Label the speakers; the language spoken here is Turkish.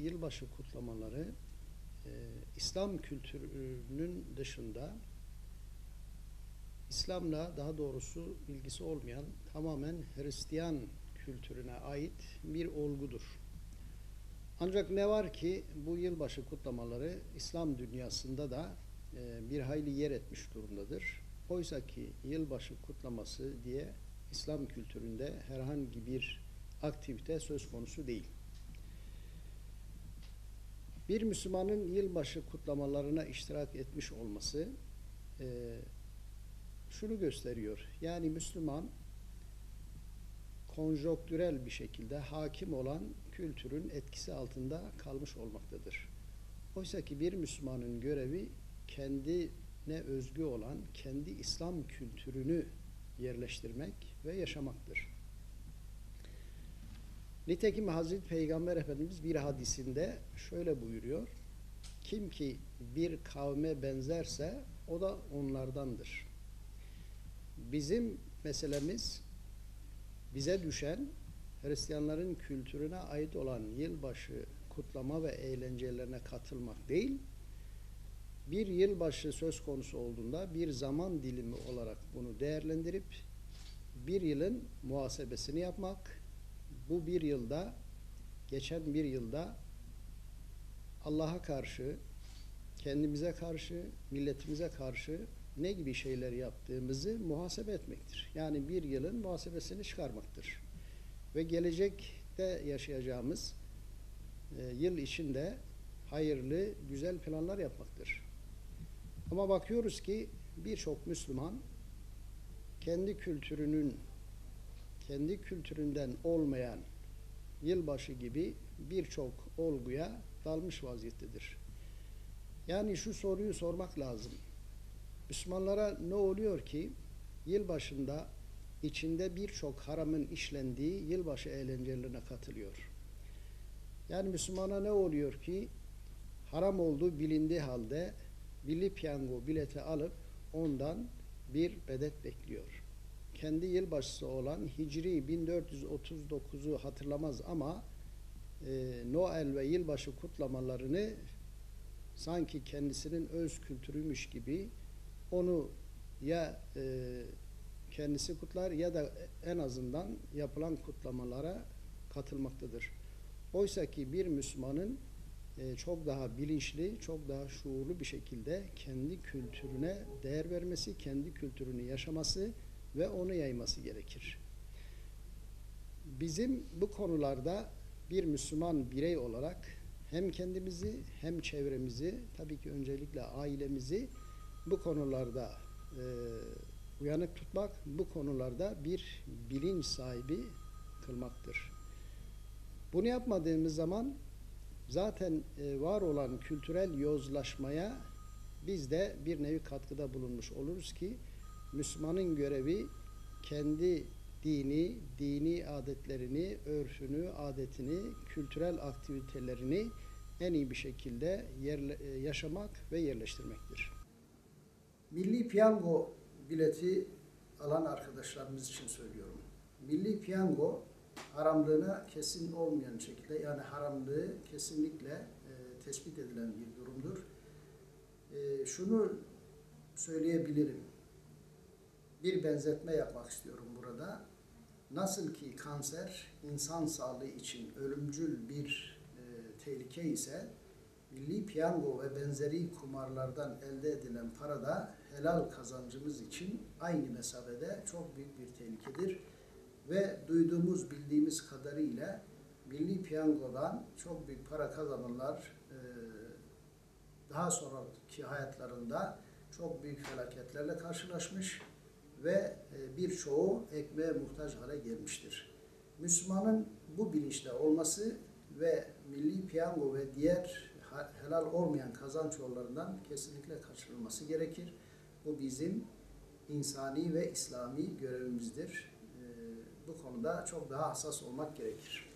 Speaker 1: yılbaşı kutlamaları İslam kültürünün dışında İslam'la daha doğrusu ilgisi olmayan tamamen Hristiyan kültürüne ait bir olgudur. Ancak ne var ki bu yılbaşı kutlamaları İslam dünyasında da bir hayli yer etmiş durumdadır. Oysa ki yılbaşı kutlaması diye İslam kültüründe herhangi bir aktivite söz konusu değil. Bir Müslümanın yılbaşı kutlamalarına iştirak etmiş olması şunu gösteriyor. Yani Müslüman konjonktürel bir şekilde hakim olan kültürün etkisi altında kalmış olmaktadır. Oysa ki bir Müslümanın görevi kendine özgü olan kendi İslam kültürünü yerleştirmek ve yaşamaktır. Nitekim Hazreti Peygamber Efendimiz bir hadisinde şöyle buyuruyor. Kim ki bir kavme benzerse o da onlardandır. Bizim meselemiz bize düşen Hristiyanların kültürüne ait olan yılbaşı kutlama ve eğlencelerine katılmak değil, bir yılbaşı söz konusu olduğunda bir zaman dilimi olarak bunu değerlendirip bir yılın muhasebesini yapmak, bu bir yılda, geçen bir yılda Allah'a karşı, kendimize karşı, milletimize karşı ne gibi şeyler yaptığımızı muhasebe etmektir. Yani bir yılın muhasebesini çıkarmaktır. Ve gelecekte yaşayacağımız yıl içinde hayırlı, güzel planlar yapmaktır. Ama bakıyoruz ki birçok Müslüman kendi kültüründen olmayan yılbaşı gibi birçok olguya dalmış vaziyettedir. Yani şu soruyu sormak lazım. Müslümanlara ne oluyor ki yılbaşında içinde birçok haramın işlendiği yılbaşı eğlencelerine katılıyor? Yani Müslümana ne oluyor ki haram olduğu bilindiği halde milli piyango bileti alıp ondan bir medet bekliyor. Kendi yılbaşısı olan Hicri 1439'u hatırlamaz ama Noel ve yılbaşı kutlamalarını sanki kendisinin öz kültürüymüş gibi onu ya kendisi kutlar ya da en azından yapılan kutlamalara katılmaktadır. Oysa ki bir Müslümanın çok daha bilinçli, çok daha şuurlu bir şekilde kendi kültürüne değer vermesi, kendi kültürünü yaşaması ve onu yayması gerekir. Bizim bu konularda bir Müslüman birey olarak hem kendimizi hem çevremizi, tabii ki öncelikle ailemizi bu konularda uyanık tutmak, bu konularda bir bilinç sahibi kılmaktır. Bunu yapmadığımız zaman zaten var olan kültürel yozlaşmaya biz de bir nevi katkıda bulunmuş oluruz ki Müslümanın görevi kendi dini adetlerini, örfünü, adetini, kültürel aktivitelerini en iyi bir şekilde yaşamak ve yerleştirmektir. Milli piyango bileti alan arkadaşlarımız için söylüyorum. Milli piyango haramlığına kesin olmayan şekilde, yani haramlığı kesinlikle tespit edilen bir durumdur. Şunu söyleyebilirim. Bir benzetme yapmak istiyorum burada. Nasıl ki kanser insan sağlığı için ölümcül bir tehlike ise milli piyango ve benzeri kumarlardan elde edilen para da helal kazancımız için aynı mesafede çok büyük bir tehlikedir. Ve duyduğumuz, bildiğimiz kadarıyla milli piyangodan çok büyük para kazananlar daha sonraki hayatlarında çok büyük felaketlerle karşılaşmış ve birçoğu ekmeğe muhtaç hale gelmiştir. Müslümanın bu bilinçte olması ve milli piyango ve diğer helal olmayan kazanç yollarından kesinlikle kaçınılması gerekir. Bu bizim insani ve İslami görevimizdir. Bu konuda çok daha hassas olmak gerekir.